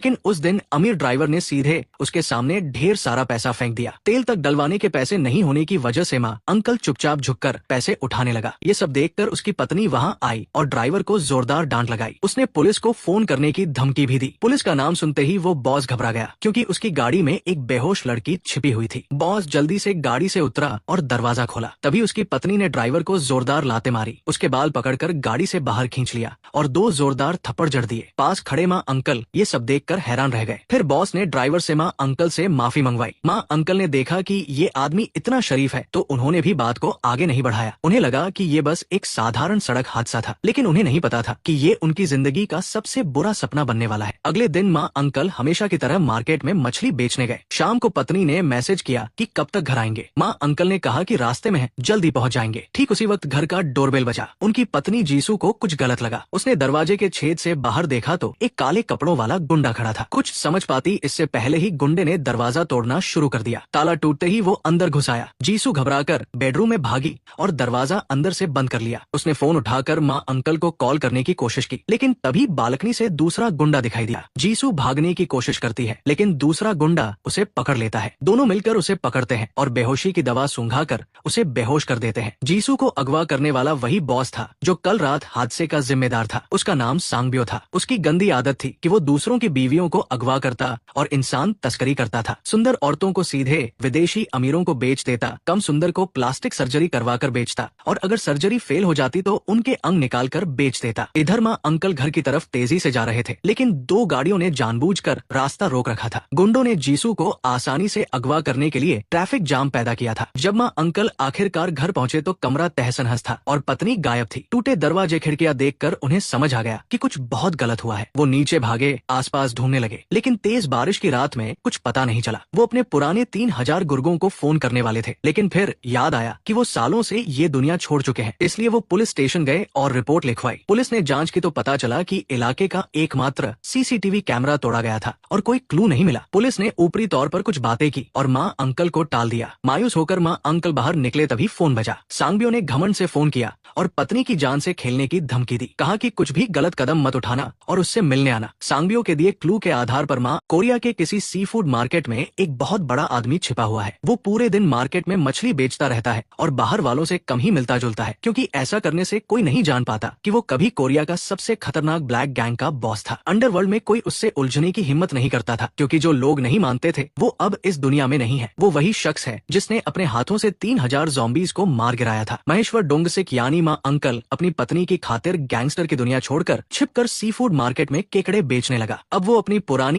लेकिन उस दिन अमीर ड्राइवर ने सीधे उसके सामने ढेर सारा पैसा फेंक दिया। तेल तक डलवाने के पैसे नहीं होने की वजह से माँ अंकल चुपचाप झुककर पैसे उठाने लगा। ये सब देखकर उसकी पत्नी वहाँ आई और ड्राइवर को जोरदार डांट लगाई। उसने पुलिस को फोन करने की धमकी भी दी। पुलिस का नाम सुनते ही वो बॉस घबरा गया, क्योंकि उसकी गाड़ी में एक बेहोश लड़की छिपी हुई थी। बॉस जल्दी से गाड़ी से उतरा और दरवाजा खोला। तभी उसकी पत्नी ने ड्राइवर को जोरदार लाते मारी, उसके बाल पकड़कर गाड़ी से बाहर खींच लिया और 2 जोरदार थप्पड़ जड़ दिए। पास खड़े माँ अंकल ये सब देखकर हैरान रह गए। फिर बॉस ने ड्राइवर से माँ अंकल से माफी मंगवाई। माँ अंकल ने देखा कि ये आदमी इतना शरीफ है तो उन्होंने भी बात को आगे नहीं बढ़ाया। उन्हें लगा कि ये बस एक साधारण सड़क हादसा था, लेकिन उन्हें नहीं पता था कि ये उनकी जिंदगी का सबसे बुरा सपना बनने वाला है। अगले दिन माँ अंकल हमेशा की तरह मार्केट में मछली बेचने गए। शाम को पत्नी ने मैसेज किया कि कब तक घर आएंगे। माँ अंकल ने कहा कि रास्ते में है, जल्दी पहुँच जाएंगे। ठीक उसी वक्त घर का डोरबेल बजा। उनकी पत्नी जीसू को कुछ गलत लगा। उसने दरवाजे के छेद से बाहर देखा तो एक काले कपड़ों वाला गुंडा खड़ा था। कुछ समझ पाती इससे पहले ही गुंडे ने दरवाजा तोड़ना शुरू कर दिया। ताला टूटते ही वो अंदर घुस आया। जीसू घबराकर बेडरूम में भागी और दरवाजा अंदर से बंद कर लिया। उसने फोन उठाकर माँ अंकल को कॉल करने की कोशिश की, लेकिन तभी बालकनी से दूसरा गुंडा दिखाई दिया। जीसू भागने की कोशिश करती है, लेकिन दूसरा गुंडा उसे पकड़ लेता है। दोनों मिलकर उसे पकड़ते हैं और बेहोशी की दवा सूंघाकर उसे बेहोश कर देते हैं। जीसू को अगवा करने वाला वही बॉस था जो कल रात हादसे का जिम्मेदार था। उसका नाम सांगब्यो था। उसकी गंदी आदत थी कि वो दूसरों की बीवियों को अगवा करता और इंसान तस्करी करता था। सुंदर औरतों को सीधे विदेशी अमीरों को बेच देता, कम सुंदर को प्लास्टिक सर्जरी करवाकर बेचता और अगर सर्जरी फेल हो जाती तो उनके अंग निकाल कर बेच देता। इधर माँ अंकल घर की तरफ तेजी से जा रहे थे, लेकिन 2 गाड़ियों ने जानबूझकर रास्ता रोक रखा था। गुंडों ने जीसू को आसानी से अगवा करने के लिए ट्रैफिक जाम पैदा किया था। जब माँ अंकल आखिरकार घर पहुँचे तो कमरा तहस नहस था और पत्नी गायब थी। टूटे दरवाजे खिड़कियां देखकर उन्हें समझ आ गया कि कुछ बहुत गलत हुआ है। वो नीचे भागे, आसपास ढूंढने लगे, लेकिन तेज बारिश की रात में कुछ पता नहीं चला। वो अपने पुराने 3000 गुर्गों को फोन करने वाले थे, लेकिन फिर याद आया कि वो सालों से ये दुनिया छोड़ चुके हैं। इसलिए वो पुलिस स्टेशन गए और रिपोर्ट लिखवाई। पुलिस ने जांच की तो पता चला कि इलाके का एकमात्र सीसीटीवी कैमरा तोड़ा गया था और कोई क्लू नहीं मिला। पुलिस ने ऊपरी तौर पर कुछ बातें की और माँ अंकल को टाल दिया। मायूस होकर माँ अंकल बाहर निकले तभी फोन बजा। सांगब्यो ने घमंड से फोन किया और पत्नी की जान से खेलने की धमकी दी। कहा कि कुछ भी गलत कदम मत उठाना और उससे मिलने आना। सांगब्यो के दिए क्लू के आधार पर माँ कोरिया के किसी सी फूड मार्केट में एक बहुत बड़ा आदमी छिपा हुआ है। वो पूरे दिन मार्केट में मछली बेचता रहता है और बाहर वालों से कम ही मिलता जुलता है, क्योंकि ऐसा करने से कोई नहीं जान पाता कि वो कभी कोरिया का सबसे खतरनाक ब्लैक गैंग का बॉस था। अंडरवर्ल्ड में कोई उससे उलझने की हिम्मत नहीं करता था, क्योंकि जो लोग नहीं मानते थे वो अब इस दुनिया में नहीं है। वो वही शख्स है जिसने अपने हाथों से 3000 ज़ॉम्बीज़ को मार गिराया था। महेश्वर डोंगसिक यानी माँ अंकल अपनी पत्नी की खातिर गैंगस्टर की दुनिया छोड़कर छिपकर सी फूड मार्केट में केकड़े बेचने लगा। अब वो अपनी पुरानी